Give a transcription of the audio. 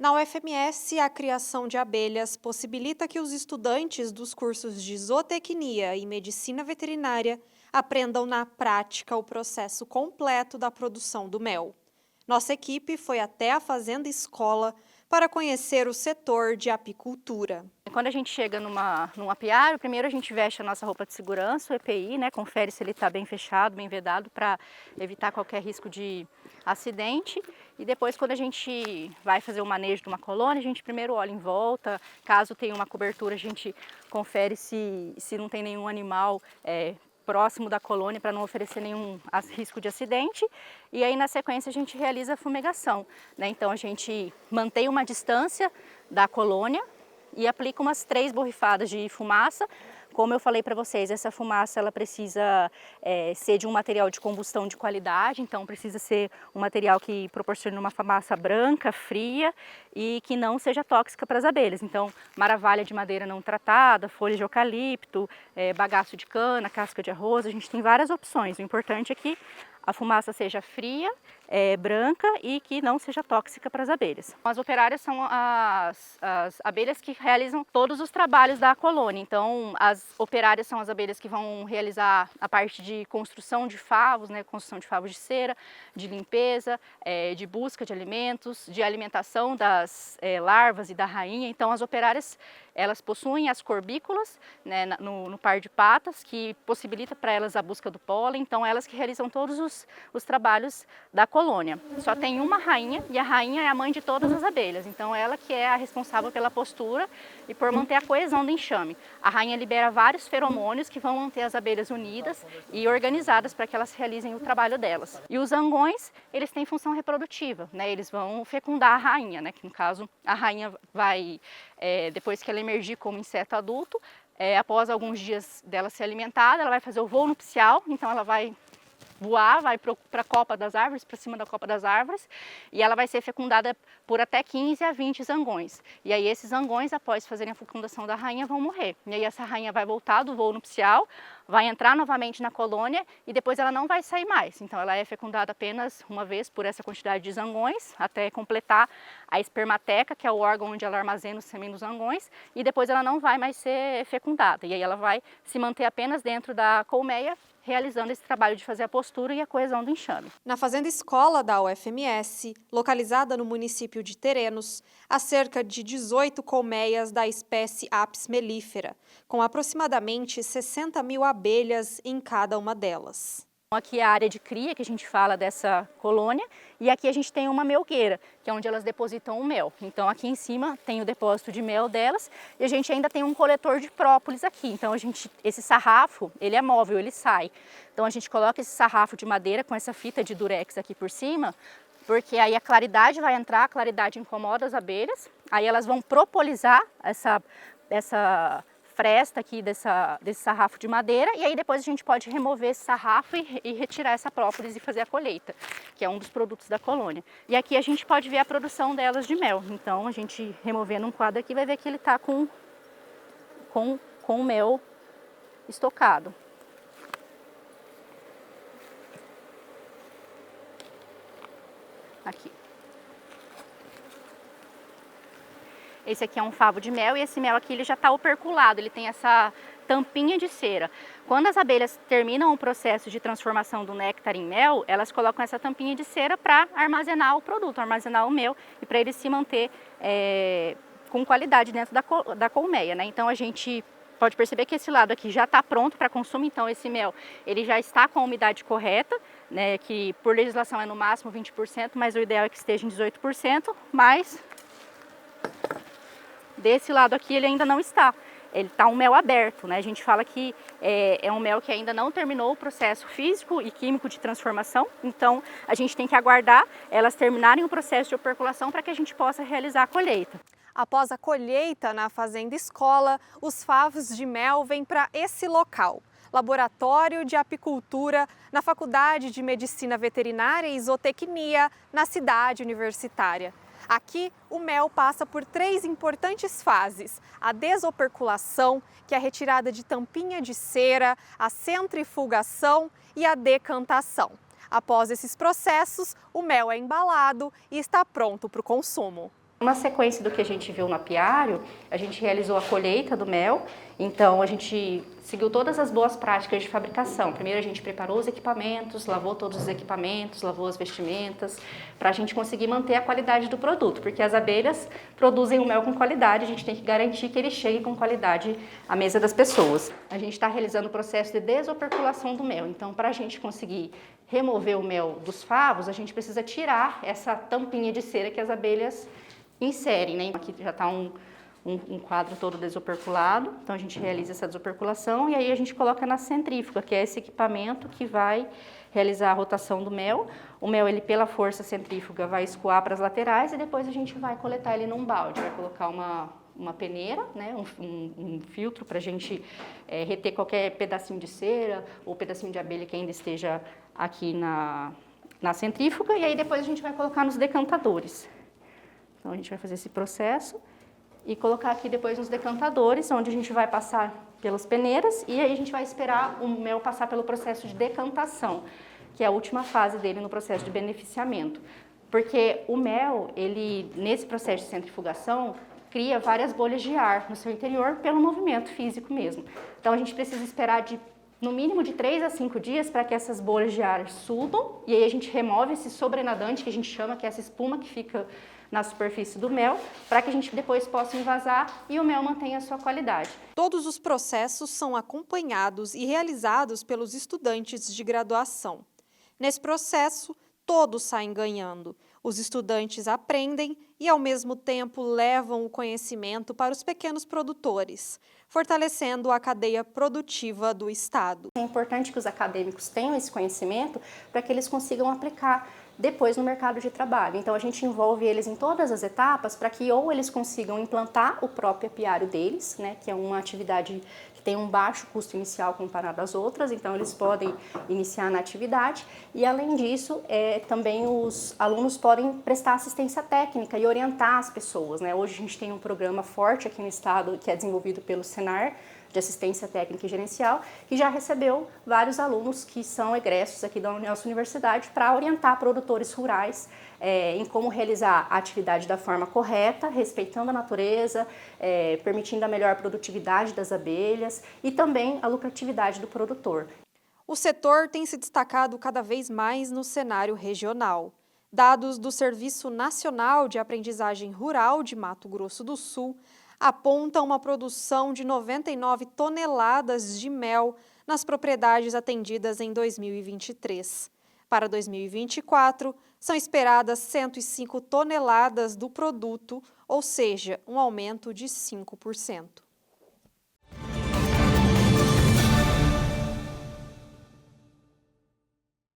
Na UFMS, a criação de abelhas possibilita que os estudantes dos cursos de zootecnia e medicina veterinária aprendam na prática o processo completo da produção do mel. Nossa equipe foi até a Fazenda Escola para conhecer o setor de apicultura. Quando a gente chega num apiário, primeiro a gente veste a nossa roupa de segurança, o EPI, né? Confere se ele está bem fechado, bem vedado, para evitar qualquer risco de acidente. E depois, quando a gente vai fazer o manejo de uma colônia, a gente primeiro olha em volta. Caso tenha uma cobertura, a gente confere se não tem nenhum animal próximo da colônia para não oferecer nenhum risco de acidente. E aí, na sequência, a gente realiza a fumigação, né? Então, a gente mantém uma distância da colônia e aplica umas 3 borrifadas de fumaça. Como eu falei para vocês, essa fumaça ela precisa ser de um material de combustão de qualidade, então precisa ser um material que proporcione uma fumaça branca, fria e que não seja tóxica para as abelhas. Então, maravalha de madeira não tratada, folha de eucalipto, bagaço de cana, casca de arroz, a gente tem várias opções. O importante é que a fumaça seja fria, branca e que não seja tóxica para as abelhas. As operárias são as abelhas que realizam todos os trabalhos da colônia. Então, as operárias são as abelhas que vão realizar a parte de construção de favos, né, construção de favos de cera, de limpeza, de busca de alimentos, de alimentação das larvas e da rainha. Então, as operárias elas possuem as corbículas, né, no par de patas, que possibilita para elas a busca do pólen. Então, elas que realizam todos os trabalhos da colônia. Só tem uma rainha e a rainha é a mãe de todas as abelhas. Então, ela que é a responsável pela postura e por manter a coesão do enxame. A rainha libera vários feromônios que vão manter as abelhas unidas e organizadas para que elas realizem o trabalho delas. E os zangões, eles têm função reprodutiva, né? Eles vão fecundar a rainha, né? Que no caso, a rainha vai, depois que ela emergir como inseto adulto, após alguns dias dela ser alimentada, ela vai fazer o voo nupcial, então ela vai voar, vai para a copa das árvores, para cima da copa das árvores, e ela vai ser fecundada por até 15 a 20 zangões. E aí esses zangões, após fazerem a fecundação da rainha, vão morrer. E aí essa rainha vai voltar do voo nupcial, vai entrar novamente na colônia e depois ela não vai sair mais. Então ela é fecundada apenas uma vez por essa quantidade de zangões, até completar a espermateca, que é o órgão onde ela armazena os sêmen dos zangões, e depois ela não vai mais ser fecundada. E aí ela vai se manter apenas dentro da colmeia, realizando esse trabalho de fazer a postura e a coesão do enxame. Na Fazenda Escola da UFMS, localizada no município de Terenos, há cerca de 18 colmeias da espécie Apis mellifera, com aproximadamente 60 mil abelhas em cada uma delas. Aqui é a área de cria, que a gente fala dessa colônia, e aqui a gente tem uma melgueira, que é onde elas depositam o mel. Então aqui em cima tem o depósito de mel delas, e a gente ainda tem um coletor de própolis aqui. Então esse sarrafo, ele é móvel, ele sai. Então a gente coloca esse sarrafo de madeira com essa fita de durex aqui por cima, porque aí a claridade vai entrar, a claridade incomoda as abelhas, aí elas vão propolizar essa fresta aqui desse sarrafo de madeira, e aí depois a gente pode remover esse sarrafo e retirar essa própolis e fazer a colheita, que é um dos produtos da colônia. E aqui a gente pode ver a produção delas de mel. Então a gente removendo um quadro aqui vai ver que ele está com o mel estocado. Aqui. Esse aqui é um favo de mel e esse mel aqui ele já está operculado, ele tem essa tampinha de cera. Quando as abelhas terminam o processo de transformação do néctar em mel, elas colocam essa tampinha de cera para armazenar o produto, armazenar o mel e para ele se manter com qualidade dentro da colmeia, né? Então a gente pode perceber que esse lado aqui já está pronto para consumo, então esse mel ele já está com a umidade correta, né? Que por legislação é no máximo 20%, mas o ideal é que esteja em 18%, mas desse lado aqui ele ainda não está, ele está um mel aberto, né? A gente fala que é um mel que ainda não terminou o processo físico e químico de transformação, então a gente tem que aguardar elas terminarem o processo de operculação para que a gente possa realizar a colheita. Após a colheita na Fazenda Escola, os favos de mel vêm para esse local, Laboratório de Apicultura, na Faculdade de Medicina Veterinária e Zootecnia, na cidade universitária. Aqui, o mel passa por 3 importantes fases: a desoperculação, que é a retirada de tampinha de cera, a centrifugação e a decantação. Após esses processos, o mel é embalado e está pronto para o consumo. Na sequência do que a gente viu no apiário, a gente realizou a colheita do mel, então a gente seguiu todas as boas práticas de fabricação. Primeiro a gente preparou os equipamentos, lavou todos os equipamentos, lavou as vestimentas, para a gente conseguir manter a qualidade do produto, porque as abelhas produzem o mel com qualidade, a gente tem que garantir que ele chegue com qualidade à mesa das pessoas. A gente está realizando o processo de desoperculação do mel, então para a gente conseguir remover o mel dos favos, a gente precisa tirar essa tampinha de cera que as abelhas inserem, né? Aqui já está um quadro todo desoperculado, então a gente realiza essa desoperculação e aí a gente coloca na centrífuga, que é esse equipamento que vai realizar a rotação do mel. O mel, ele pela força centrífuga vai escoar para as laterais e depois a gente vai coletar ele num balde, vai colocar uma peneira, né, um filtro para a gente reter qualquer pedacinho de cera ou pedacinho de abelha que ainda esteja aqui na centrífuga, e aí depois a gente vai colocar nos decantadores. Então a gente vai fazer esse processo e colocar aqui depois nos decantadores, onde a gente vai passar pelas peneiras e aí a gente vai esperar o mel passar pelo processo de decantação, que é a última fase dele no processo de beneficiamento. Porque o mel, ele nesse processo de centrifugação, cria várias bolhas de ar no seu interior pelo movimento físico mesmo. Então a gente precisa esperar no mínimo de 3 a 5 dias para que essas bolhas de ar subam e aí a gente remove esse sobrenadante, que a gente chama, que é essa espuma que fica na superfície do mel, para que a gente depois possa envasar e o mel mantenha a sua qualidade. Todos os processos são acompanhados e realizados pelos estudantes de graduação. Nesse processo, todos saem ganhando. Os estudantes aprendem e, ao mesmo tempo, levam o conhecimento para os pequenos produtores, fortalecendo a cadeia produtiva do Estado. É importante que os acadêmicos tenham esse conhecimento para que eles consigam aplicar depois no mercado de trabalho. Então a gente envolve eles em todas as etapas para que ou eles consigam implantar o próprio apiário deles, né, que é uma atividade que tem um baixo custo inicial comparado às outras, então eles podem iniciar na atividade e além disso também os alunos podem prestar assistência técnica e orientar as pessoas, né? Hoje a gente tem um programa forte aqui no estado que é desenvolvido pelo Senar, de assistência técnica e gerencial, que já recebeu vários alunos que são egressos aqui da nossa universidade para orientar produtores rurais em como realizar a atividade da forma correta, respeitando a natureza, permitindo a melhor produtividade das abelhas e também a lucratividade do produtor. O setor tem se destacado cada vez mais no cenário regional. Dados do Serviço Nacional de Aprendizagem Rural de Mato Grosso do Sul apontam uma produção de 99 toneladas de mel nas propriedades atendidas em 2023. Para 2024, são esperadas 105 toneladas do produto, ou seja, um aumento de 5%.